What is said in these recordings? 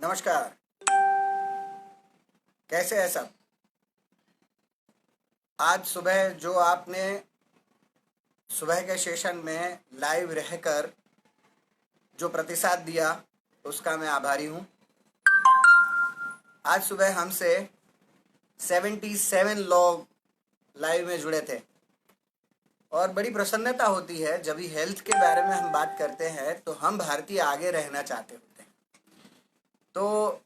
नमस्कार। कैसे हैं सब? आज सुबह जो आपने सुबह के सेशन में लाइव रहकर जो प्रतिसाद दिया उसका मैं आभारी हूँ। आज सुबह हमसे 77 लोग लाइव में जुड़े थे और बड़ी प्रसन्नता होती है जब भी हेल्थ के बारे में हम बात करते हैं तो हम भारतीय आगे रहना चाहते होते हैं। तो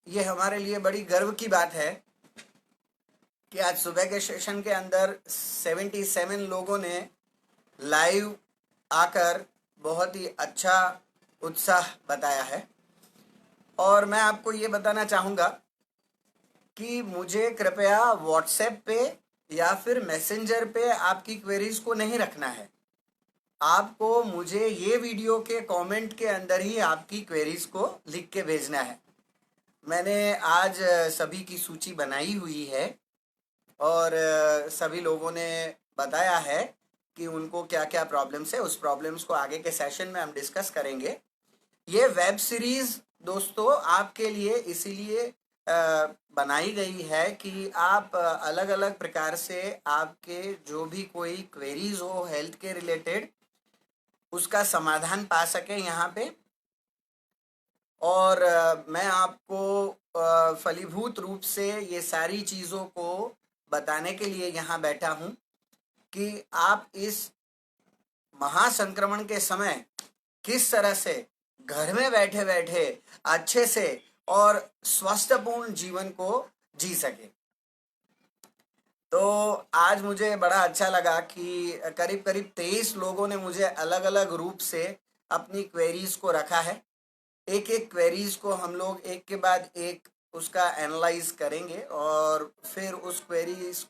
ये हमारे लिए बड़ी गर्व की बात है कि आज सुबह के सेशन के अंदर 77 लोगों ने लाइव आकर बहुत ही अच्छा उत्साह बताया है। और मैं आपको ये बताना चाहूँगा कि मुझे कृपया व्हाट्सएप पे या फिर मैसेंजर पे आपकी क्वेरीज को नहीं रखना है। आपको मुझे ये वीडियो के कमेंट के अंदर ही आपकी क्वेरीज को लिख के भेजना है। मैंने आज सभी की सूची बनाई हुई है और सभी लोगों ने बताया है कि उनको क्या क्या प्रॉब्लम्स है। उस प्रॉब्लम्स को आगे के सेशन में हम डिस्कस करेंगे। ये वेब सीरीज दोस्तों आपके लिए इसीलिए बनाई गई है कि आप अलग अलग प्रकार से आपके जो भी कोई क्वेरीज हो हेल्थ के रिलेटेड उसका समाधान पा सकें यहाँ पे। और मैं आपको फलीभूत रूप से ये सारी चीज़ों को बताने के लिए यहाँ बैठा हूँ कि आप इस महासंक्रमण के समय किस तरह से घर में बैठे बैठे अच्छे से और स्वस्थपूर्ण जीवन को जी सके। तो आज मुझे बड़ा अच्छा लगा कि करीब करीब 23 लोगों ने मुझे अलग अलग रूप से अपनी क्वेरीज को रखा है। एक एक क्वेरीज को हम लोग एक के बाद एक उसका एनालाइज करेंगे और फिर उस क्वेरीज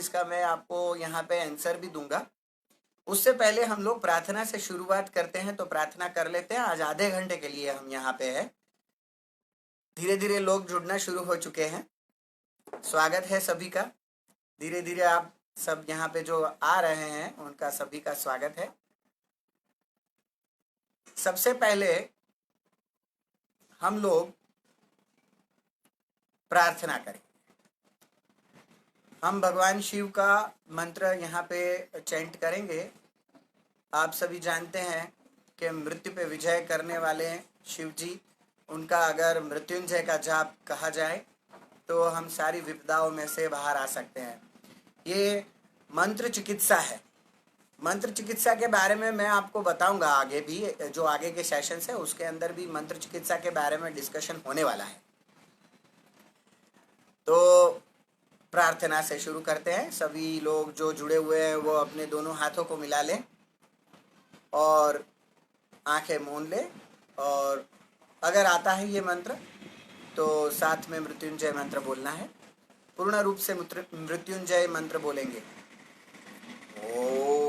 का मैं आपको यहाँ पे आंसर भी दूंगा। उससे पहले हम लोग प्रार्थना से शुरुआत करते हैं, तो प्रार्थना कर लेते हैं। आज आधे घंटे के लिए हम यहाँ पे हैं। धीरे धीरे लोग जुड़ना शुरू हो चुके हैं। स्वागत है सभी का। धीरे धीरे आप सब यहाँ पे जो आ रहे हैं उनका सभी का स्वागत है। सबसे पहले हम लोग प्रार्थना करें। हम भगवान शिव का मंत्र यहाँ पे चैंट करेंगे। आप सभी जानते हैं कि मृत्यु पे विजय करने वाले शिव जी, उनका अगर मृत्युंजय का जाप कहा जाए तो हम सारी विपदाओं में से बाहर आ सकते हैं। ये मंत्र चिकित्सा है। मंत्र चिकित्सा के बारे में मैं आपको बताऊंगा आगे भी, जो आगे के सेशंस है उसके अंदर भी मंत्र चिकित्सा के बारे में डिस्कशन होने वाला है। तो प्रार्थना से शुरू करते हैं। सभी लोग जो जुड़े हुए हैं वो अपने दोनों हाथों को मिला लें और आंखें मूंद ले। और अगर आता है ये मंत्र तो साथ में मृत्युंजय मंत्र बोलना है। पूर्ण रूप से मृत्युंजय मंत्र बोलेंगे। ओम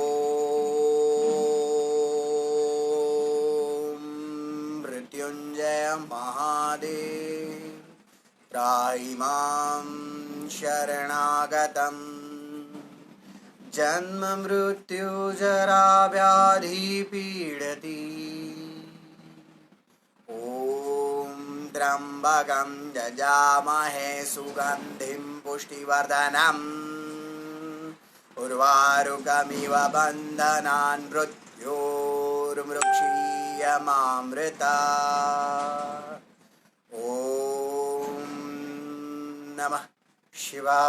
मृत्युंजय महादेव त्राहि मां शरणागतम् जन्म मृत्यु जरा व्याधि पीडति। ओम त्र्यंबकं यजामहे सुगंधिं पुष्टिवर्धनम् उर्वारुकमिव बन्धनान् मृत्योर्मुक्षीयमामृता। ओम नमः शिवाय।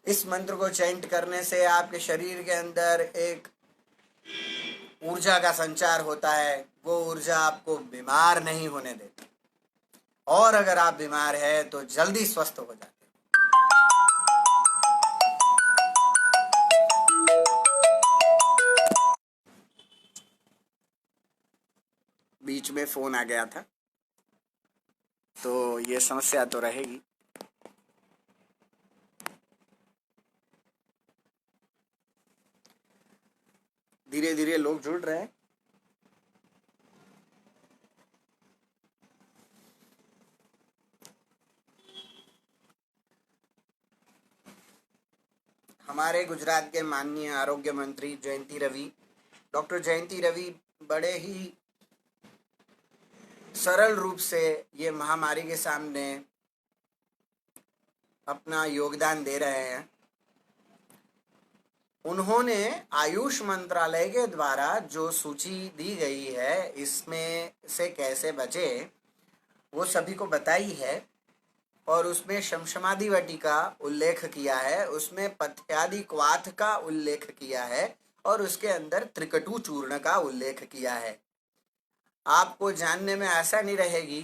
इस मंत्र को चैंट करने से आपके शरीर के अंदर एक ऊर्जा का संचार होता है। वो ऊर्जा आपको बीमार नहीं होने देती और अगर आप बीमार हैं तो जल्दी स्वस्थ हो जाते हैं। बीच में फोन आ गया था तो ये समस्या तो रहेगी। धीरे धीरे लोग जुड़ रहे हैं। हमारे गुजरात के माननीय आरोग्य मंत्री जयंती रवि डॉक्टर जयंती रवि बड़े ही सरल रूप से ये महामारी के सामने अपना योगदान दे रहे हैं। उन्होंने आयुष मंत्रालय के द्वारा जो सूची दी गई है इसमें से कैसे बचे वो सभी को बताई है, और उसमें शमशमादि वटी का उल्लेख किया है, उसमें पथ्यादि क्वाथ का उल्लेख किया है, और उसके अंदर त्रिकटु चूर्ण का उल्लेख किया है। आपको जानने में आशा नहीं रहेगी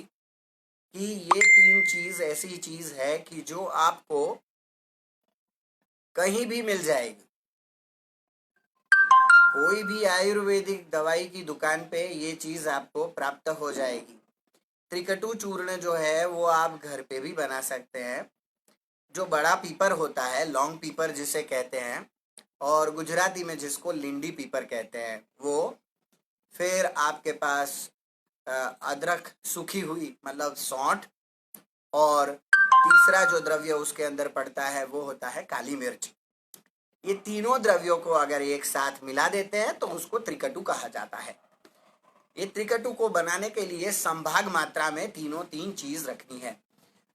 कि ये तीन चीज ऐसी चीज है कि जो आपको कहीं भी मिल जाएगी। कोई भी आयुर्वेदिक दवाई की दुकान पे ये चीज आपको प्राप्त हो जाएगी। त्रिकटु चूर्ण जो है वो आप घर पे भी बना सकते हैं। जो बड़ा पीपर होता है, लॉन्ग पीपर जिसे कहते हैं, और गुजराती में जिसको लिंडी पीपर कहते हैं वो, फिर आपके पास अदरक सूखी हुई मतलब सौंठ, और तीसरा जो द्रव्य उसके अंदर पड़ता है वो होता है काली मिर्च। ये तीनों द्रव्यों को अगर एक साथ मिला देते हैं तो उसको त्रिकटु कहा जाता है। ये त्रिकटु को बनाने के लिए संभाग मात्रा में तीन चीज रखनी है।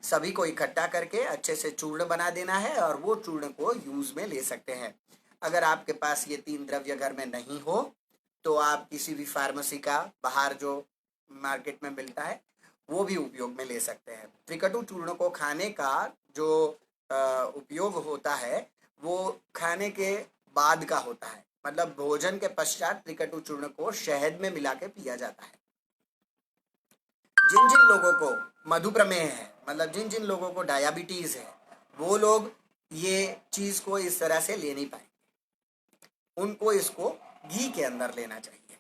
सभी को इकट्ठा करके अच्छे से चूर्ण बना देना है, और वो चूर्ण को यूज में ले सकते हैं। अगर आपके पास ये तीन द्रव्य घर में नहीं हो तो आप किसी भी फार्मेसी का बाहर जो मार्केट में मिलता है वो भी उपयोग में ले सकते हैं। त्रिकटु चूर्ण को खाने का जो उपयोग होता है वो खाने के बाद का होता है, मतलब भोजन के पश्चात त्रिकटु चूर्ण को शहद में मिला के पिया जाता है। जिन जिन लोगों को मधुप्रमेह है, मतलब जिन जिन लोगों को डायबिटीज है, वो लोग ये चीज को इस तरह से ले नहीं पाएंगे। उनको इसको घी के अंदर लेना चाहिए।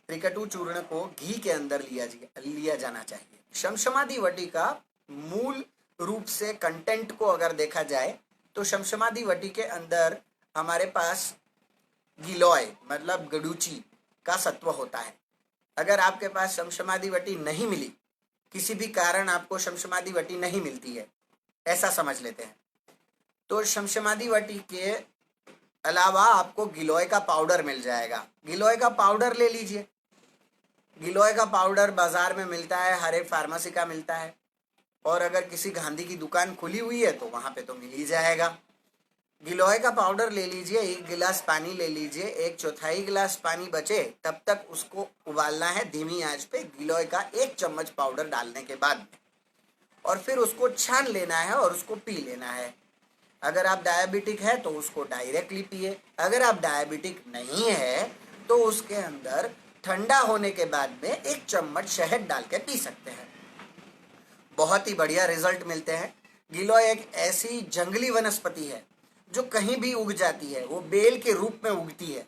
त्रिकटु चूर्ण को घी के अंदर लिया जाना चाहिए। शमशमादि वटी का मूल रूप से कंटेंट को अगर देखा जाए तो शमशमादि वटी के अंदर हमारे पास गिलोय मतलब गडूची का सत्व होता है। अगर आपके पास शमशमादि वटी नहीं मिली, किसी भी कारण आपको शमशमादि वटी नहीं मिलती है, ऐसा समझ लेते हैं, तो शमशमादि वटी के अलावा आपको गिलोय का पाउडर मिल जाएगा। गिलोय का पाउडर ले लीजिए। गिलोय का पाउडर बाजार में मिलता है, हर एक फार्मेसी का मिलता है, और अगर किसी गांधी की दुकान खुली हुई है तो वहां पे तो मिल ही जाएगा। गिलोय का पाउडर ले लीजिए, 1 गिलास पानी ले लीजिए, 1/4 गिलास पानी बचे तब तक उसको उबालना है धीमी आंच पे, गिलोय का 1 चम्मच पाउडर डालने के बाद, और फिर उसको छान लेना है और उसको पी लेना है। अगर आप डायबिटिक है तो उसको डायरेक्टली पिए। अगर आप डायबिटिक नहीं है तो उसके अंदर ठंडा होने के बाद में 1 चम्मच शहद डाल के पी सकते हैं। बहुत ही बढ़िया रिजल्ट मिलते हैं। गिलोय एक ऐसी जंगली वनस्पति है जो कहीं भी उग जाती है, वो बेल के रूप में उगती है,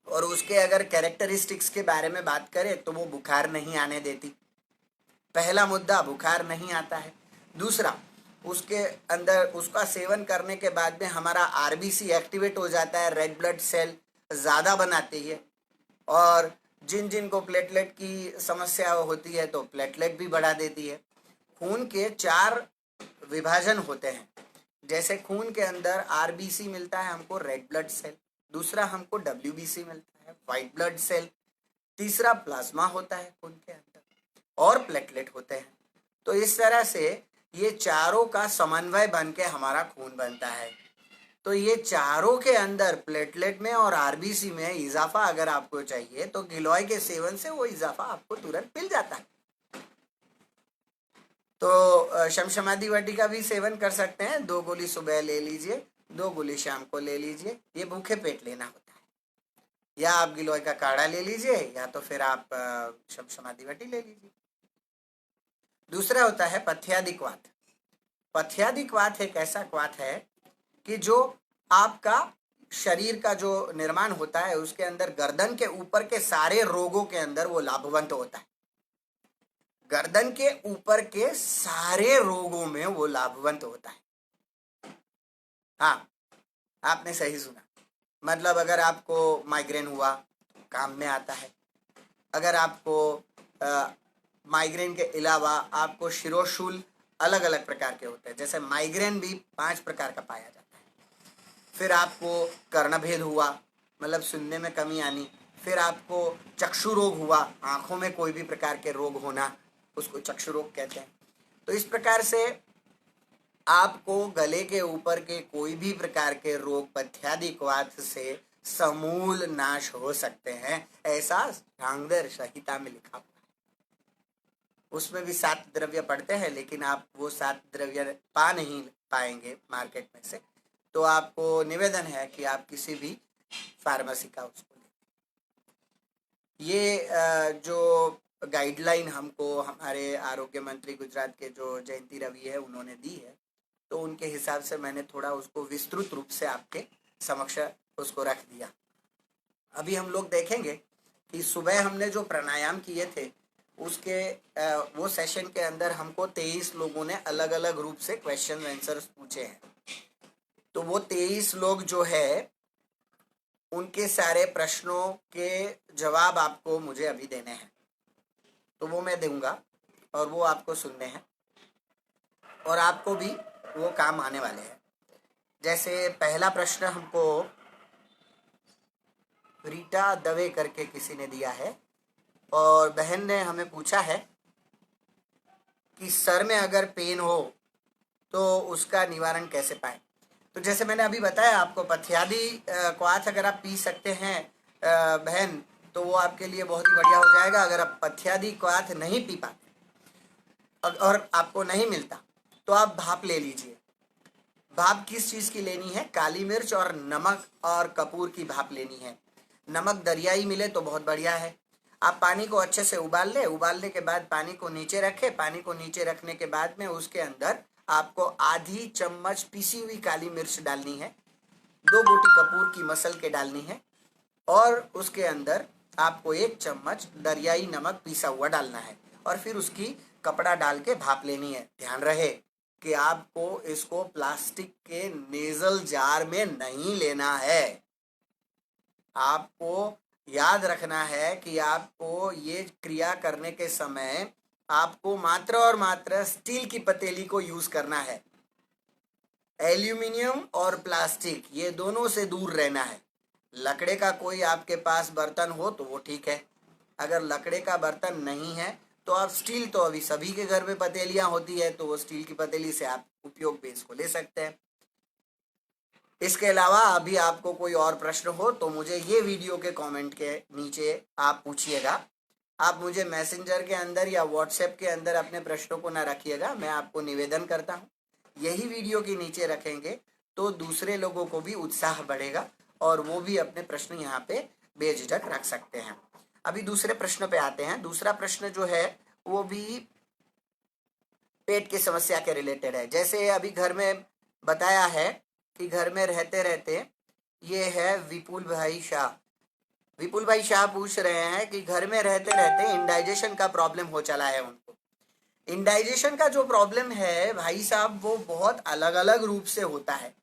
और उसके अगर कैरेक्टरिस्टिक्स के बारे में बात करें तो वो बुखार नहीं आने देती। पहला मुद्दा, बुखार नहीं आता है। दूसरा, उसके अंदर उसका सेवन करने के बाद में हमारा आरबीसी एक्टिवेट हो जाता है, रेड ब्लड सेल ज़्यादा बनाती है, और जिन जिन को प्लेटलेट की समस्या होती है तो प्लेटलेट भी बढ़ा देती है। खून के 4 विभाजन होते हैं। जैसे खून के अंदर आरबीसी मिलता है हमको, रेड ब्लड सेल, दूसरा हमको डब्ल्यूबीसी मिलता है, व्हाइट ब्लड सेल, तीसरा प्लाज्मा होता है खून के अंदर, और प्लेटलेट होते हैं। तो इस तरह से ये चारों का समन्वय बन के हमारा खून बनता है। तो ये चारों के अंदर प्लेटलेट में और आरबीसी में इजाफा अगर आपको चाहिए तो गिलोय के सेवन से वो इजाफा आपको तुरंत मिल जाता है। तो शमशमादि वटी का भी सेवन कर सकते हैं। 2 गोली सुबह ले लीजिए, 2 गोली शाम को ले लीजिए। ये भूखे पेट लेना होता है। या आप गिलोय का काढ़ा ले लीजिए, या तो फिर आप शमशमादि वटी ले लीजिए। दूसरा होता है पथ्यादि क्वाथ। पथ्यादि क्वाथ एक ऐसा क्वाथ है कि जो आपका शरीर का जो निर्माण होता है उसके अंदर गर्दन के ऊपर के सारे रोगों के अंदर वो लाभवंत होता है। गर्दन के ऊपर के सारे रोगों में वो लाभवंत होता है। हाँ, आपने सही सुना। मतलब अगर आपको माइग्रेन हुआ काम में आता है। अगर आपको माइग्रेन के अलावा आपको शिरोशूल अलग अलग प्रकार के होते हैं, जैसे माइग्रेन भी 5 प्रकार का पाया जाता है। फिर आपको कर्णभेद हुआ मतलब सुनने में कमी आनी, फिर आपको चक्षु रोग हुआ, आंखों में कोई भी प्रकार के रोग होना, उसको चक्षु रोग कहते हैं। तो इस प्रकार से आपको गले के ऊपर के कोई भी प्रकार के रोग पथ्यादिक वात से समूल नाश हो सकते हैं, ऐसा ढांगधर संहिता में लिखा हुआ है। उसमें भी 7 द्रव्य पड़ते हैं, लेकिन आप वो 7 द्रव्य पा नहीं पाएंगे मार्केट में से, तो आपको निवेदन है कि आप किसी भी फार्मेसी का उसको लें। ये जो गाइडलाइन हमको हमारे आरोग्य मंत्री गुजरात के जो जयंती रवि है उन्होंने दी है, तो उनके हिसाब से मैंने थोड़ा उसको विस्तृत रूप से आपके समक्ष उसको रख दिया। अभी हम लोग देखेंगे कि सुबह हमने जो प्राणायाम किए थे उसके वो सेशन के अंदर हमको 23 लोगों ने अलग अलग रूप से क्वेश्चन आंसर्स पूछे हैं। तो वो 23 लोग जो है उनके सारे प्रश्नों के जवाब आपको मुझे अभी देने हैं, तो वो मैं दूंगा और वो आपको सुनने हैं और आपको भी वो काम आने वाले हैं। जैसे पहला प्रश्न हमको रीटा दवे करके किसी ने दिया है और बहन ने हमें पूछा है कि सर में अगर पेन हो तो उसका निवारण कैसे पाएं। तो जैसे मैंने अभी बताया आपको, पथ्यादी क्वाथ अगर आप पी सकते हैं बहन, तो वो आपके लिए बहुत ही बढ़िया हो जाएगा। अगर आप पथ्यादी क्वाथ नहीं पी पाते और आपको नहीं मिलता तो आप भाप ले लीजिए। भाप किस चीज़ की लेनी है? काली मिर्च और नमक और कपूर की भाप लेनी है। नमक दरियाई मिले तो बहुत बढ़िया है। आप पानी को अच्छे से उबाल ले, उबालने के बाद पानी को नीचे रखें। पानी को नीचे रखने के बाद में उसके अंदर आपको आधी चम्मच पिसी हुई काली मिर्च डालनी है, 2 गोटी कपूर की मसल के डालनी है और उसके अंदर आपको 1 चम्मच दरियाई नमक पीसा हुआ डालना है और फिर उसकी कपड़ा डाल के भाप लेनी है। ध्यान रहे कि आपको इसको प्लास्टिक के नेजल जार में नहीं लेना है। आपको याद रखना है कि आपको ये क्रिया करने के समय आपको मात्र और मात्र स्टील की पतीली को यूज करना है। एल्यूमिनियम और प्लास्टिक ये दोनों से दूर रहना है। लकड़े का कोई आपके पास बर्तन हो तो वो ठीक है, अगर लकड़े का बर्तन नहीं है तो आप स्टील, तो अभी सभी के घर में पतीलियां होती है, तो वो स्टील की पतीली से आप उपयोग में इसको ले सकते हैं। इसके अलावा अभी आपको कोई और प्रश्न हो तो मुझे ये वीडियो के कमेंट के नीचे आप पूछिएगा। आप मुझे मैसेंजर के अंदर या व्हाट्सएप के अंदर अपने प्रश्नों को ना रखिएगा, मैं आपको निवेदन करता हूँ यही वीडियो के नीचे रखेंगे तो दूसरे लोगों को भी उत्साह बढ़ेगा और वो भी अपने प्रश्न यहाँ पे बेझिझक रख सकते हैं। अभी दूसरे प्रश्न पे आते हैं। दूसरा प्रश्न जो है वो भी पेट की समस्या के रिलेटेड है। जैसे अभी घर में बताया है कि घर में रहते रहते, ये है विपुल भाई शाह। विपुल भाई शाह पूछ रहे हैं कि घर में रहते रहते इंडाइजेशन का प्रॉब्लम हो चला है उनको। इंडाइजेशन का जो प्रॉब्लम है भाई साहब वो बहुत अलग अलग रूप से होता है।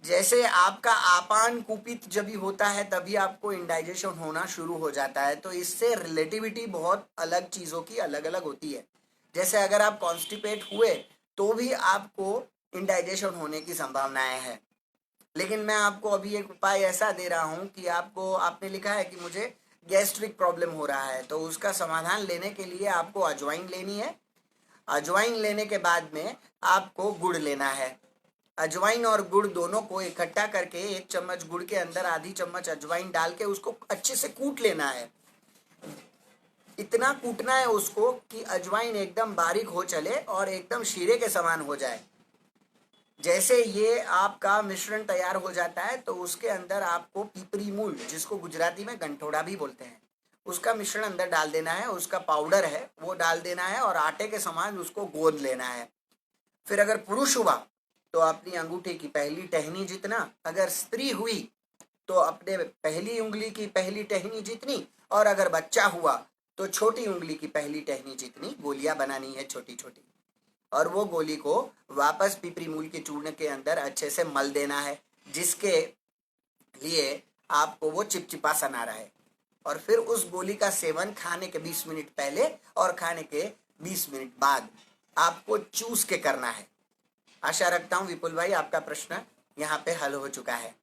जैसे आपका आपान कुपित जब भी होता है तभी आपको इंडाइजेशन होना शुरू हो जाता है, तो इससे रिलेटिविटी बहुत अलग चीज़ों की अलग अलग होती है। जैसे अगर आप कॉन्स्टिपेट हुए तो भी आपको इंडाइजेशन होने की संभावनाएं हैं, लेकिन मैं आपको अभी एक उपाय ऐसा दे रहा हूं कि आपको, आपने लिखा है कि मुझे गैस्ट्रिक प्रॉब्लम हो रहा है, तो उसका समाधान लेने के लिए आपको अजवाइन लेनी है। अजवाइन लेने के बाद में आपको गुड़ लेना है। अजवाइन और गुड़ दोनों को इकट्ठा करके 1 चम्मच गुड़ के अंदर आधी चम्मच अजवाइन डाल के उसको अच्छे से कूट लेना है। इतना कूटना है उसको कि अजवाइन एकदम बारीक हो चले और एकदम शीरे के समान हो जाए। जैसे ये आपका मिश्रण तैयार हो जाता है तो उसके अंदर आपको पिपरी मूल, जिसको गुजराती में गंठोड़ा भी बोलते हैं, उसका मिश्रण अंदर डाल देना है। उसका पाउडर है वो डाल देना है और आटे के समान उसको गोंद लेना है। फिर अगर पुरुष हुआ तो अपनी अंगूठे की पहली टहनी जितना, अगर स्त्री हुई तो अपने पहली उंगली की पहली टहनी जितनी, और अगर बच्चा हुआ तो छोटी उंगली की पहली टहनी जितनी गोलियां बनानी है छोटी छोटी, और वो गोली को वापस पिपरी मूल के चूर्ण के अंदर अच्छे से मल देना है, जिसके लिए आपको वो चिपचिपा सन आ रहा है। और फिर उस गोली का सेवन खाने के 20 मिनट पहले और खाने के 20 मिनट बाद आपको चूस के करना है। आशा रखता हूँ विपुल भाई आपका प्रश्न यहाँ पे हल हो चुका है।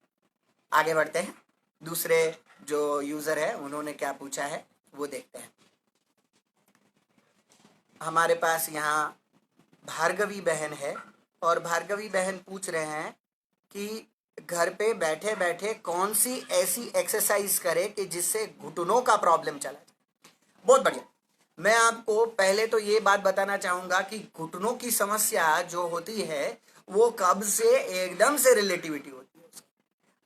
आगे बढ़ते हैं। दूसरे जो यूज़र है उन्होंने क्या पूछा है वो देखते हैं। हमारे पास यहाँ भार्गवी बहन है और भार्गवी बहन पूछ रहे हैं कि घर पे बैठे बैठे कौन सी ऐसी एक्सरसाइज करे कि जिससे घुटनों का प्रॉब्लम चला जाए। बहुत बढ़िया। मैं आपको पहले तो ये बात बताना चाहूंगा कि घुटनों की समस्या जो होती है वो कब्ज से एकदम से रिलेटिविटी होती है उसकी।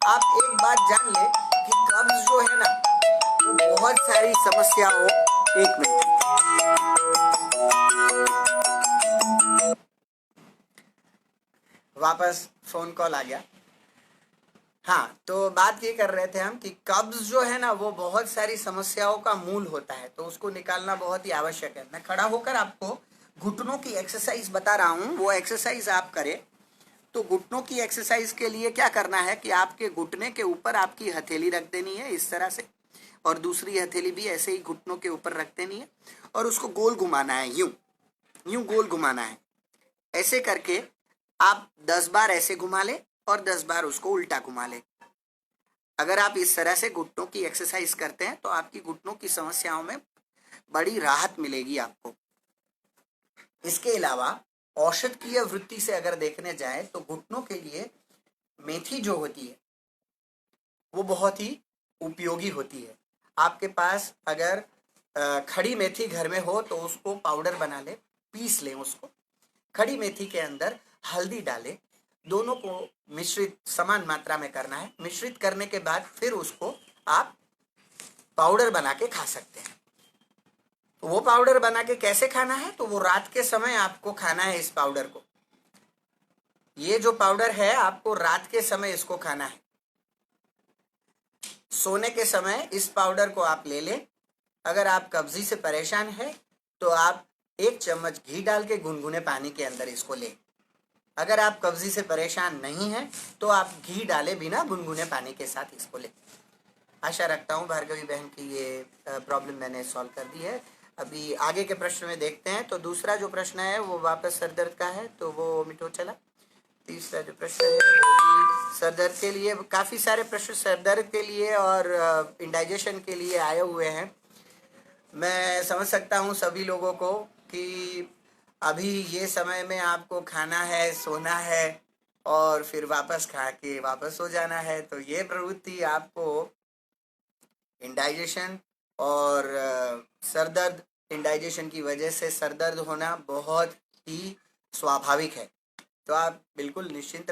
आप एक बात जान ले कि कब्ज जो है ना वो बहुत सारी समस्याओं, एक मिनट, वापस फोन कॉल आ गया। हाँ, तो बात ये कर रहे थे हम कि कब्ज जो है ना वो बहुत सारी समस्याओं का मूल होता है, तो उसको निकालना बहुत ही आवश्यक है। मैं खड़ा होकर आपको घुटनों की एक्सरसाइज बता रहा हूँ, वो एक्सरसाइज आप करें। तो घुटनों की एक्सरसाइज के लिए क्या करना है कि आपके घुटने के ऊपर आपकी हथेली रख देनी है इस तरह से, और दूसरी हथेली भी ऐसे ही घुटनों के ऊपर रख देनी है और उसको गोल घुमाना है, यूं यूं गोल घुमाना है। ऐसे करके आप 10 बार ऐसे घुमा ले और 10 बार उसको उल्टा घुमा ले। अगर आप इस तरह से घुटनों की एक्सरसाइज करते हैं तो आपकी घुटनों की समस्याओं में बड़ी राहत मिलेगी आपको। इसके अलावा औषधीय वृत्ति से अगर देखने जाए तो घुटनों के लिए मेथी जो होती है वो बहुत ही उपयोगी होती है। आपके पास अगर खड़ी मेथी घर में हो तो उसको पाउडर बना ले, पीस लें उसको। खड़ी मेथी के अंदर हल्दी डालें, दोनों को मिश्रित समान मात्रा में करना है। मिश्रित करने के बाद फिर उसको आप पाउडर बना के खा सकते हैं। तो वो पाउडर बना के कैसे खाना है, तो वो रात के समय आपको खाना है इस पाउडर को। ये जो पाउडर है आपको रात के समय इसको खाना है। सोने के समय इस पाउडर को आप ले लें। अगर आप कब्जी से परेशान हैं तो आप 1 चम्मच घी डाल के गुनगुने पानी के अंदर इसको लें। अगर आप कब्जी से परेशान नहीं हैं तो आप घी डाले बिना गुनगुने पानी के साथ इसको लें। आशा रखता हूँ भार्गवी बहन की ये प्रॉब्लम मैंने सॉल्व कर दी है। अभी आगे के प्रश्न में देखते हैं। तो दूसरा जो प्रश्न है वो वापस सर दर्द का है, तो वो मिटो चला। तीसरा जो प्रश्न है वो भी सर दर्द के लिए। काफ़ी सारे प्रश्न सर दर्द के लिए और इंडाइजेशन के लिए आए हुए हैं। मैं समझ सकता हूँ सभी लोगों को कि अभी ये समय में आपको खाना है, सोना है और फिर वापस खा के वापस सो जाना है। तो ये प्रवृत्ति आपको इंडाइजेशन और सर दर्द, इंडाइजेशन की वजह से सर दर्द होना बहुत ही स्वाभाविक है। तो आप बिल्कुल निश्चिंत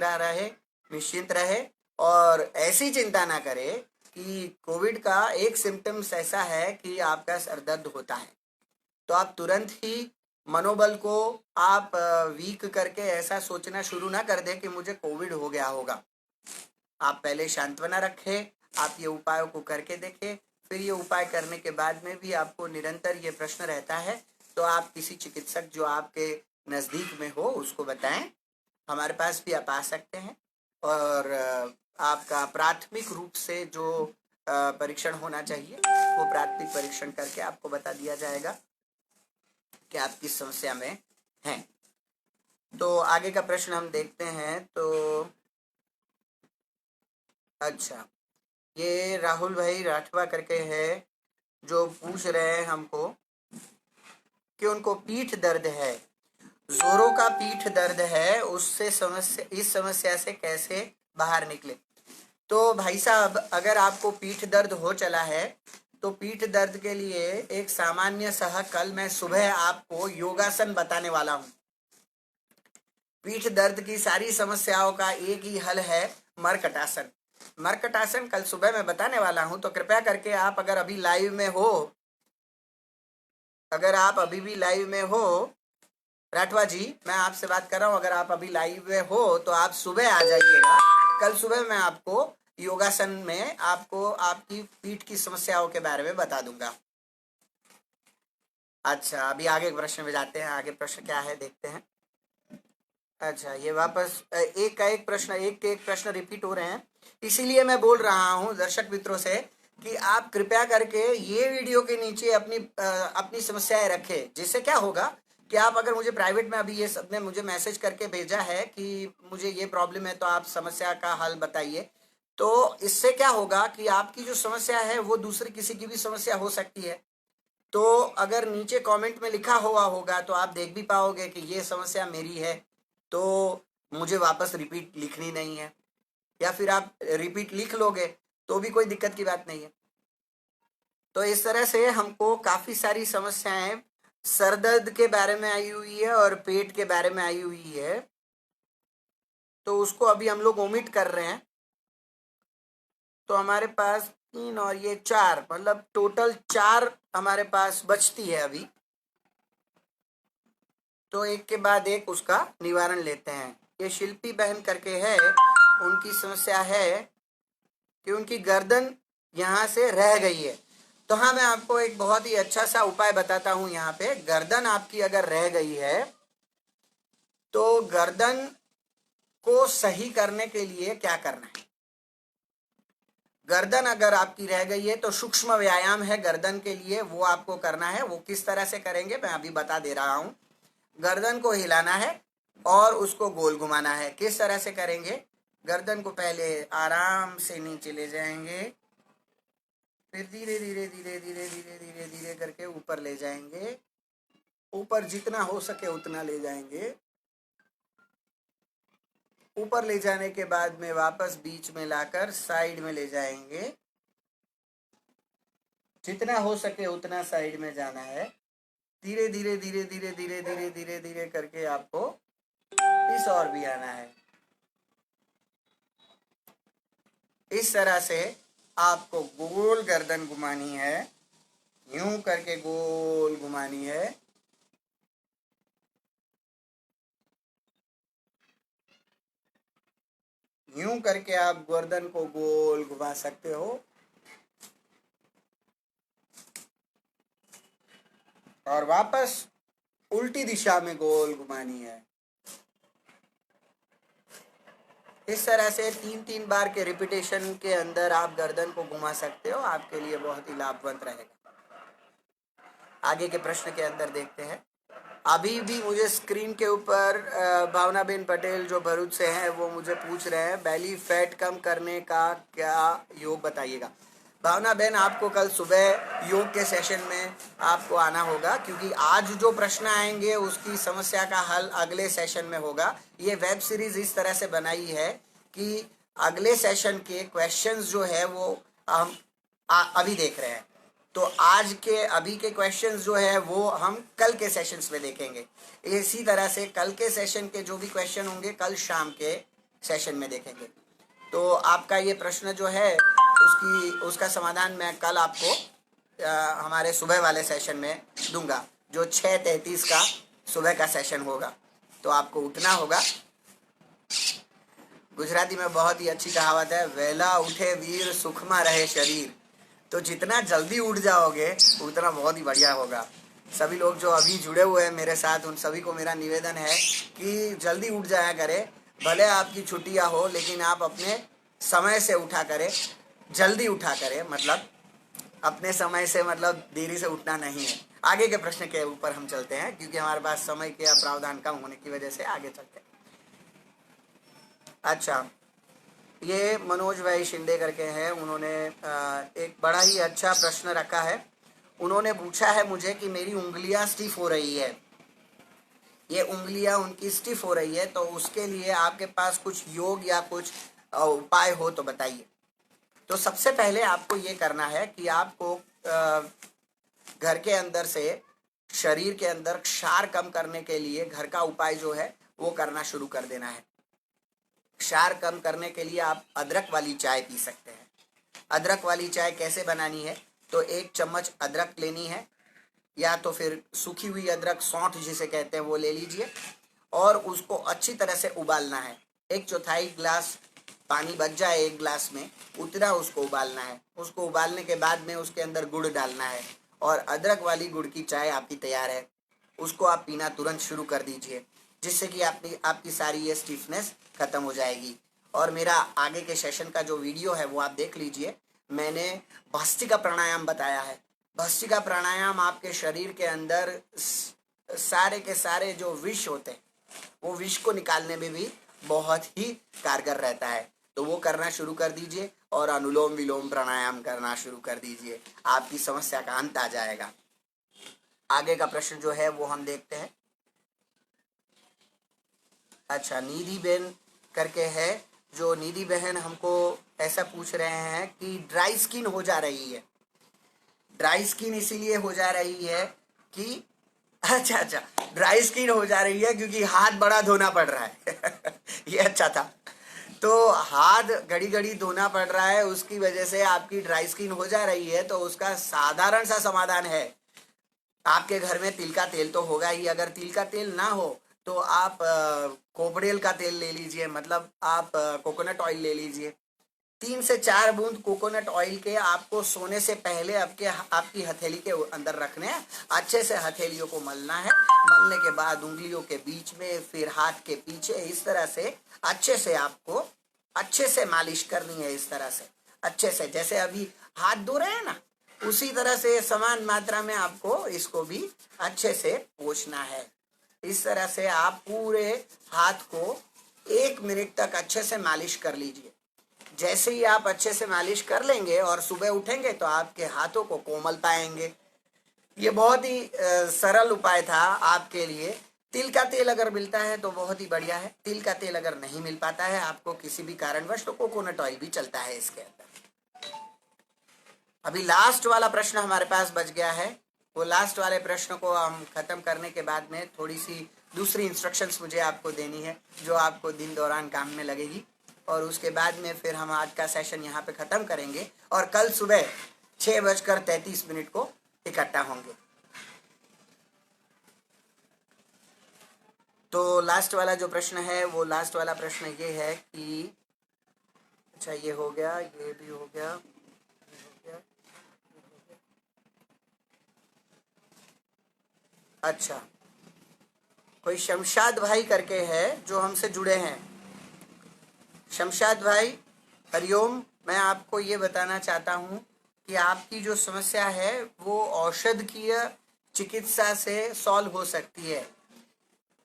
रहे और ऐसी चिंता ना करें कि कोविड का एक सिम्टम्स ऐसा है कि आपका सर दर्द होता है, तो आप तुरंत ही मनोबल को आप वीक करके ऐसा सोचना शुरू ना कर दें कि मुझे कोविड हो गया होगा। आप पहले सांत्वना रखें, आप ये उपायों को करके देखें। फिर ये उपाय करने के बाद में भी आपको निरंतर ये प्रश्न रहता है तो आप किसी चिकित्सक जो आपके नज़दीक में हो उसको बताएं। हमारे पास भी आप आ सकते हैं और आपका प्राथमिक रूप से जो परीक्षण होना चाहिए वो प्राथमिक परीक्षण करके आपको बता दिया जाएगा कि आप किस समस्या में हैं। तो आगे का प्रश्न हम देखते हैं। तो अच्छा, ये राहुल भाई राठवा करके है जो पूछ रहे हैं हमको कि उनको पीठ दर्द है, जोरों का पीठ दर्द है, उससे इस समस्या से कैसे बाहर निकले। तो भाई साहब, अगर आपको पीठ दर्द हो चला है तो पीठ दर्द के लिए एक सामान्य सह कल मैं सुबह आपको योगासन बताने वाला हूँ। पीठ दर्द की सारी समस्याओं का एक ही हल है, मरकटासन। मरकटासन कल सुबह मैं बताने वाला हूँ, तो कृपया करके आप अगर अभी लाइव में हो, अगर आप अभी भी लाइव में हो, राठवा जी मैं आपसे बात कर रहा हूँ, अगर आप अभी लाइव में हो तो आप सुबह आ जाइएगा। कल सुबह मैं आपको योगासन में आपको आपकी पीठ की समस्याओं के बारे में बता दूंगा। अच्छा, अभी आगे प्रश्न में जाते हैं। आगे प्रश्न क्या है देखते हैं। अच्छा, ये वापस एक का एक प्रश्न, एक के एक प्रश्न रिपीट हो रहे हैं, इसीलिए मैं बोल रहा हूँ दर्शक मित्रों से कि आप कृपया करके ये वीडियो के नीचे अपनी समस्याएं रखें। जिससे क्या होगा कि आप अगर मुझे प्राइवेट में अभी ये सबने मुझे मैसेज करके भेजा है कि मुझे ये प्रॉब्लम है तो आप समस्या का हल बताइए, तो इससे क्या होगा कि आपकी जो समस्या है वो दूसरी किसी की भी समस्या हो सकती है। तो अगर नीचे कमेंट में लिखा हुआ होगा तो आप देख भी पाओगे कि ये समस्या मेरी है, तो मुझे वापस रिपीट लिखनी नहीं है, या फिर आप रिपीट लिख लोगे तो भी कोई दिक्कत की बात नहीं है। तो इस तरह से हमको काफ़ी सारी समस्याएं सर दर्द के बारे में आई हुई है और पेट के बारे में आई हुई है, तो उसको अभी हम लोग ओमिट कर रहे हैं। तो हमारे पास 3 और ये 4, मतलब टोटल 4 हमारे पास बचती है अभी। तो एक के बाद एक उसका निवारण लेते हैं। ये शिल्पी बहन करके है, उनकी समस्या है कि उनकी गर्दन यहाँ से रह गई है। तो हाँ, मैं आपको एक बहुत ही अच्छा सा उपाय बताता हूँ। यहाँ पे गर्दन आपकी अगर रह गई है तो गर्दन को सही करने के लिए क्या करना है। गर्दन अगर आपकी रह गई है तो सूक्ष्म व्यायाम है गर्दन के लिए, वो आपको करना है। वो किस तरह से करेंगे मैं अभी बता दे रहा हूँ। गर्दन को हिलाना है और उसको गोल घुमाना है। किस तरह से करेंगे, गर्दन को पहले आराम से नीचे ले जाएंगे, फिर धीरे धीरे धीरे धीरे धीरे धीरे धीरे करके ऊपर ले जाएंगे। ऊपर जितना हो सके उतना ले जाएंगे। ऊपर ले जाने के बाद में वापस बीच में लाकर साइड में ले जाएंगे। जितना हो सके उतना साइड में जाना है। धीरे धीरे धीरे धीरे धीरे धीरे धीरे धीरे करके आपको इस और भी आना है। इस तरह से आपको गोल गर्दन घुमानी है, यूं करके गोल घुमानी है। यूं करके आप गर्दन को गोल घुमा सकते हो और वापस उल्टी दिशा में गोल घुमानी है। इस तरह से 3-3 बार के रिपीटेशन के अंदर आप गर्दन को घुमा सकते हो। आपके लिए बहुत ही लाभवंत रहेगा। आगे के प्रश्न के अंदर देखते हैं। अभी भी मुझे स्क्रीन के ऊपर भावना बेन पटेल जो भरूच से हैं वो मुझे पूछ रहे हैं बेली फैट कम करने का क्या योग बताइएगा। भावना बेन, आपको कल सुबह योग के सेशन में आपको आना होगा, क्योंकि आज जो प्रश्न आएंगे उसकी समस्या का हल अगले सेशन में होगा। ये वेब सीरीज इस तरह से बनाई है कि अगले सेशन के क्वेश्चंस जो है वो हम अभी देख रहे हैं, तो आज के अभी के क्वेश्चंस जो है वो हम कल के सेशंस में देखेंगे। इसी तरह से कल के सेशन के जो भी क्वेश्चन होंगे कल शाम के सेशन में देखेंगे। तो आपका ये प्रश्न जो है उसका समाधान मैं कल आपको हमारे सुबह वाले सेशन में दूंगा, जो 6:33 का सुबह का सेशन होगा। तो आपको उठना होगा। गुजराती में बहुत ही अच्छी कहावत है, वेला उठे वीर सुखमा रहे शरीर। तो जितना जल्दी उठ जाओगे उतना बहुत ही बढ़िया होगा। सभी लोग जो अभी जुड़े हुए हैं मेरे साथ, उन सभी को मेरा निवेदन है कि जल्दी उठ जाया करें। भले आपकी छुट्टियां हो लेकिन आप अपने समय से उठा करें, जल्दी उठा करें। मतलब अपने समय से, मतलब देरी से उठना नहीं है। आगे के प्रश्न के ऊपर हम चलते हैं, क्योंकि हमारे पास समय के प्रावधान कम होने की वजह से आगे चलते हैं। अच्छा, ये मनोज भाई शिंदे करके हैं, उन्होंने एक बड़ा ही अच्छा प्रश्न रखा है। उन्होंने पूछा है मुझे कि मेरी उंगलियां स्टिफ हो रही है, ये उंगलियां उनकी स्टिफ हो रही है, तो उसके लिए आपके पास कुछ योग या कुछ उपाय हो तो बताइए। तो सबसे पहले आपको ये करना है कि आपको घर के अंदर से शरीर के अंदर क्षार कम करने के लिए घर का उपाय जो है वो करना शुरू कर देना है। क्षार कम करने के लिए आप अदरक वाली चाय पी सकते हैं। अदरक वाली चाय कैसे बनानी है, तो 1 चम्मच अदरक लेनी है, या तो फिर सूखी हुई अदरक, सौंठ जिसे कहते हैं, वो ले लीजिए और उसको अच्छी तरह से उबालना है। 1/4 गिलास पानी बच जाए 1 गिलास में, उतना उसको उबालना है। उसको उबालने के बाद में उसके अंदर गुड़ डालना है और अदरक वाली गुड़ की चाय आपकी तैयार है। उसको आप पीना तुरंत शुरू कर दीजिए, जिससे कि आपकी सारी ये स्टिफनेस खत्म हो जाएगी। और मेरा आगे के सेशन का जो वीडियो है वो आप देख लीजिए। मैंने भस्त्रिका प्राणायाम बताया है। भस्त्रिका प्राणायाम आपके शरीर के अंदर सारे के सारे जो विष होते हैं वो विष को निकालने में भी बहुत ही कारगर रहता है। तो वो करना शुरू कर दीजिए और अनुलोम विलोम प्राणायाम करना शुरू कर दीजिए, आपकी समस्या का अंत आ जाएगा। आगे का प्रश्न जो है वो हम देखते हैं। अच्छा, निधि बहन करके है, जो निधि बहन हमको ऐसा पूछ रहे हैं कि ड्राई स्किन हो जा रही है। ड्राई स्किन इसीलिए हो जा रही है कि अच्छा, ड्राई स्किन हो जा रही है क्योंकि हाथ बड़ा धोना पड़ रहा है ये अच्छा था। तो हाथ घड़ी घड़ी धोना पड़ रहा है, उसकी वजह से आपकी ड्राई स्किन हो जा रही है। तो उसका साधारण सा समाधान है, आपके घर में तिल का तेल तो होगा ही। अगर तिल का तेल ना हो तो आप कोपड़ेल का तेल ले लीजिए, मतलब आप कोकोनट ऑयल ले लीजिए। 3 से 4 बूंद कोकोनट ऑयल के आपको सोने से पहले आपकी हथेली के अंदर रखने हैं। अच्छे से हथेलियों को मलना है। मलने के बाद उंगलियों के बीच में, फिर हाथ के पीछे, इस तरह से अच्छे से आपको अच्छे से मालिश करनी है। इस तरह से अच्छे से, जैसे अभी हाथ धो रहे हैं ना, उसी तरह से समान मात्रा में आपको इसको भी अच्छे से पोंछना है। इस तरह से आप पूरे हाथ को 1 मिनट तक अच्छे से मालिश कर लीजिए। जैसे ही आप अच्छे से मालिश कर लेंगे और सुबह उठेंगे तो आपके हाथों को कोमल पाएंगे। ये बहुत ही सरल उपाय था आपके लिए। तिल का तेल अगर मिलता है तो बहुत ही बढ़िया है। तिल का तेल अगर नहीं मिल पाता है आपको किसी भी कारणवश, तो कोकोनट ऑयल भी चलता है इसके अंदर। अभी लास्ट वाला प्रश्न हमारे पास बच गया है। वो लास्ट वाले प्रश्न को हम खत्म करने के बाद में थोड़ी सी दूसरी इंस्ट्रक्शंस मुझे आपको देनी है, जो आपको दिन दौरान काम में लगेगी। और उसके बाद में फिर हम आज का सेशन यहाँ पे ख़त्म करेंगे और कल सुबह 6:33 को इकट्ठा होंगे। तो लास्ट वाला जो प्रश्न है, वो लास्ट वाला प्रश्न ये है कि अच्छा, ये हो गया, ये भी हो गया, अच्छा, कोई शमशाद भाई करके है जो हमसे जुड़े हैं। शमशाद भाई, हरिओम। मैं आपको ये बताना चाहता हूँ कि आपकी जो समस्या है वो औषधीय चिकित्सा से सॉल्व हो सकती है।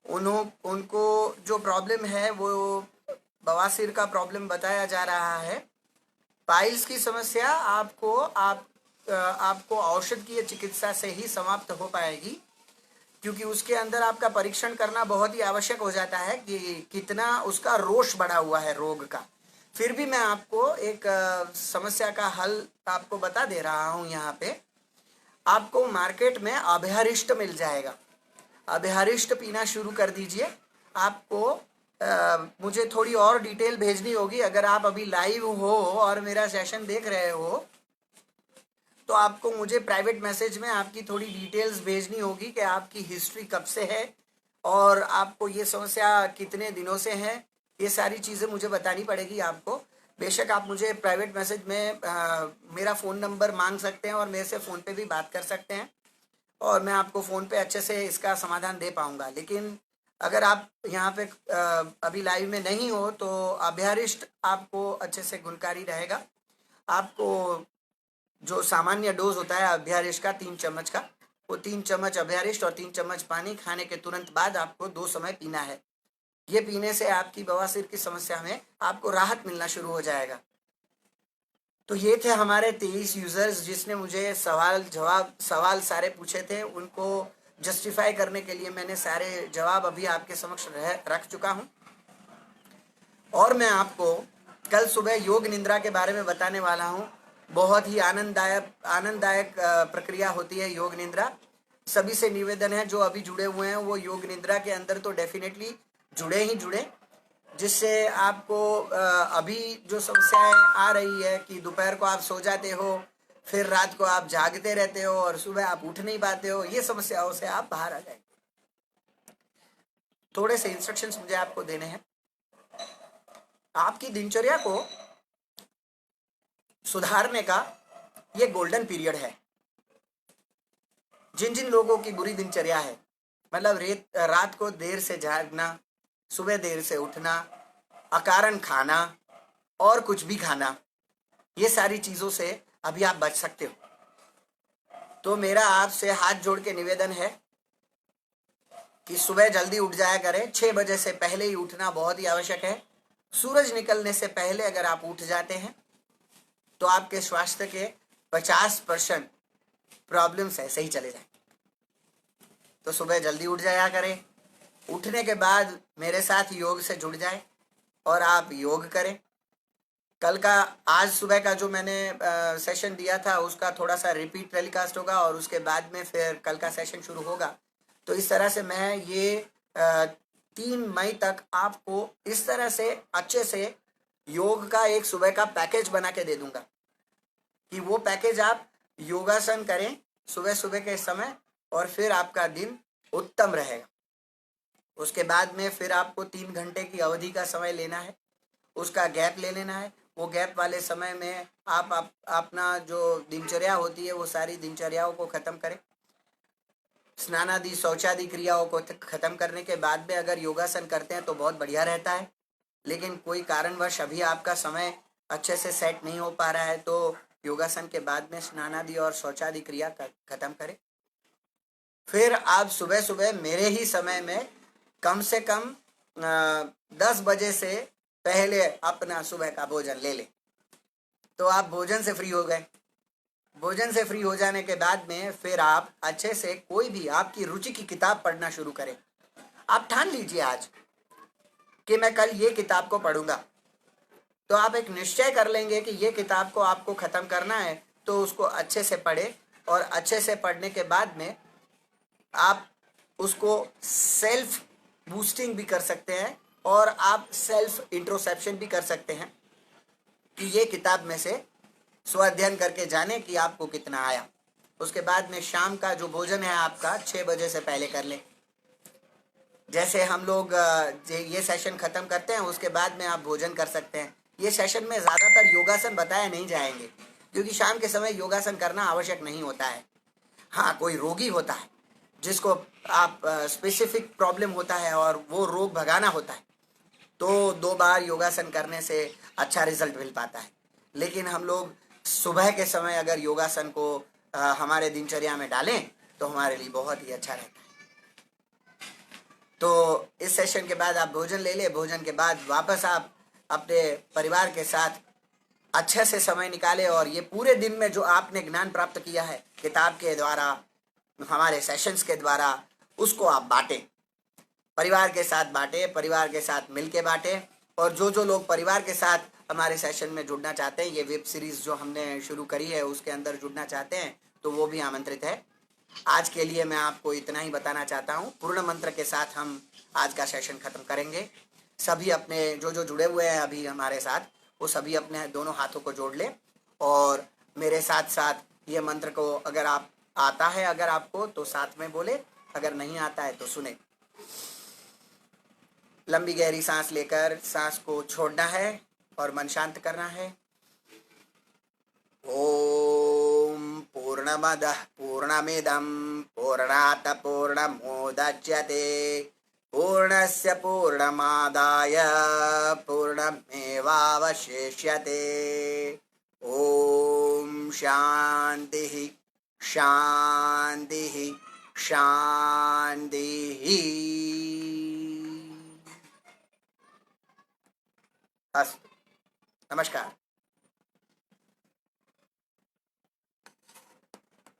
उनको जो प्रॉब्लम है वो बवासीर का प्रॉब्लम बताया जा रहा है। पाइल्स की समस्या आपको औषधीय चिकित्सा से ही समाप्त हो पाएगी, क्योंकि उसके अंदर आपका परीक्षण करना बहुत ही आवश्यक हो जाता है कि कितना उसका रोष बढ़ा हुआ है रोग का। फिर भी मैं आपको एक समस्या का हल आपको बता दे रहा हूँ। यहाँ पे आपको मार्केट में अभ्यरिष्ट मिल जाएगा। अभ्यरिष्ट पीना शुरू कर दीजिए। आपको मुझे थोड़ी और डिटेल भेजनी होगी। अगर आप अभी लाइव हो और मेरा सेशन देख रहे हो तो आपको मुझे प्राइवेट मैसेज में आपकी थोड़ी डिटेल्स भेजनी होगी कि आपकी हिस्ट्री कब से है और आपको ये समस्या कितने दिनों से है। ये सारी चीज़ें मुझे बतानी पड़ेगी आपको। बेशक आप मुझे प्राइवेट मैसेज में मेरा फ़ोन नंबर मांग सकते हैं और मेरे से फ़ोन पे भी बात कर सकते हैं और मैं आपको फ़ोन पे अच्छे से इसका समाधान दे पाऊँगा। लेकिन अगर आप यहाँ पे अभी लाइव में नहीं हो तो अभ्यरिष्ट आपको अच्छे से गुणकारी रहेगा। आपको जो सामान्य डोज होता है अभ्यरिष्ट का 3 चम्मच का, वो 3 चम्मच अभ्यरिष्ट और 3 चम्मच पानी खाने के तुरंत बाद आपको 2 समय पीना है। ये पीने से आपकी बवासीर की समस्या में आपको राहत मिलना शुरू हो जाएगा। तो ये थे हमारे 23 यूजर्स जिसने मुझे सवाल सारे पूछे थे। उनको जस्टिफाई करने के लिए मैंने सारे जवाब अभी आपके समक्ष रख चुका हूँ। और मैं आपको कल सुबह योग निद्रा के बारे में बताने वाला हूँ। बहुत ही आनंददायक प्रक्रिया होती है योग निद्रा। सभी से निवेदन है जो अभी जुड़े हुए हैं वो योग निद्रा के अंदर तो डेफिनेटली जुड़े, जिससे आपको अभी जो समस्याएं आ रही है कि दोपहर को आप सो जाते हो, फिर रात को आप जागते रहते हो और सुबह आप उठ नहीं पाते हो, ये समस्याओं से आप बाहर आ जाएंगे। थोड़े से इंस्ट्रक्शंस मुझे आपको देने हैं। आपकी दिनचर्या को सुधारने का ये गोल्डन पीरियड है। जिन जिन लोगों की बुरी दिनचर्या है, मतलब रात को देर से जागना, सुबह देर से उठना, अकारण खाना और कुछ भी खाना, ये सारी चीज़ों से अभी आप बच सकते हो। तो मेरा आपसे हाथ जोड़ के निवेदन है कि सुबह जल्दी उठ जाया करें। 6 बजे से पहले ही उठना बहुत ही आवश्यक है। सूरज निकलने से पहले अगर आप उठ जाते हैं तो आपके स्वास्थ्य के 50% प्रॉब्लम्स ऐसे ही चले जाएंगे। तो सुबह जल्दी उठ जाया करें। उठने के बाद मेरे साथ योग से जुड़ जाए और आप योग करें। कल का, आज सुबह का जो मैंने सेशन दिया था उसका थोड़ा सा रिपीट टेलीकास्ट होगा और उसके बाद में फिर कल का सेशन शुरू होगा। तो इस तरह से मैं ये 3 मई तक आपको इस तरह से अच्छे से योग का एक सुबह का पैकेज बना के दे दूंगा कि वो पैकेज आप योगासन करें सुबह सुबह के समय और फिर आपका दिन उत्तम रहेगा। उसके बाद में फिर आपको 3 घंटे की अवधि का समय लेना है, उसका गैप ले लेना है। वो गैप वाले समय में आप अपना जो दिनचर्या होती है वो सारी दिनचर्याओं को ख़त्म करें। स्नानादि शौचादि क्रियाओं को ख़त्म करने के बाद में अगर योगासन करते हैं तो बहुत बढ़िया रहता है। लेकिन कोई कारणवश अभी आपका समय अच्छे से सेट नहीं हो पा रहा है तो योगासन के बाद में स्नानादि और शौचादि क्रिया ख़त्म करें। फिर आप सुबह सुबह मेरे ही समय में कम से कम 10 बजे से पहले अपना सुबह का भोजन ले लें तो आप भोजन से फ्री हो गए। भोजन से फ्री हो जाने के बाद में फिर आप अच्छे से कोई भी आपकी रुचि की किताब पढ़ना शुरू करें। आप ठान लीजिए आज कि मैं कल ये किताब को पढ़ूंगा, तो आप एक निश्चय कर लेंगे कि ये किताब को आपको ख़त्म करना है तो उसको अच्छे से पढ़े और अच्छे से पढ़ने के बाद में आप उसको सेल्फ बूस्टिंग भी कर सकते हैं और आप सेल्फ इंट्रोस्पेक्शन भी कर सकते हैं कि ये किताब में से स्व अध्ययन करके जाने कि आपको कितना आया। उसके बाद में शाम का जो भोजन है आपका 6 बजे से पहले कर लें। जैसे हम लोग ये सेशन ख़त्म करते हैं उसके बाद में आप भोजन कर सकते हैं। ये सेशन में ज़्यादातर योगासन बताए नहीं जाएंगे क्योंकि शाम के समय योगासन करना आवश्यक नहीं होता है। हाँ, कोई रोगी होता है जिसको आप स्पेसिफिक प्रॉब्लम होता है और वो रोग भगाना होता है तो 2 बार योगासन करने से अच्छा रिजल्ट मिल पाता है। लेकिन हम लोग सुबह के समय अगर योगासन को हमारे दिनचर्या में डालें तो हमारे लिए बहुत ही अच्छा रहता है। तो इस सेशन के बाद आप भोजन ले लें। भोजन के बाद वापस आप अपने परिवार के साथ अच्छे से समय निकालें और ये पूरे दिन में जो आपने ज्ञान प्राप्त किया है किताब के द्वारा, हमारे सेशंस के द्वारा, उसको आप बांटें, परिवार के साथ बांटें, परिवार के साथ मिल के बांटें। और जो लोग परिवार के साथ हमारे सेशन में जुड़ना चाहते हैं, ये वेब सीरीज़ जो हमने शुरू करी है उसके अंदर जुड़ना चाहते हैं तो वो भी आमंत्रित है। आज के लिए मैं आपको इतना ही बताना चाहता हूँ। पूर्ण मंत्र के साथ हम आज का सेशन ख़त्म करेंगे। सभी अपने जो जुड़े हुए हैं अभी हमारे साथ, वो सभी अपने दोनों हाथों को जोड़ लें और मेरे साथ साथ ये मंत्र को अगर आप आता है अगर आपको तो साथ में बोले, अगर नहीं आता है तो सुने। लंबी गहरी सांस लेकर सांस को छोड़ना है और मन शांत करना है। ओम पूर्णमदः पूर्णमिदं पूर्णात् पूर्णमुदच्यते पूर्णस्य पूर्णमादाय पूर्णमेवावशिष्यते। ओम शांतिः शांतिः शांतिः। अस्तु, नमस्कार।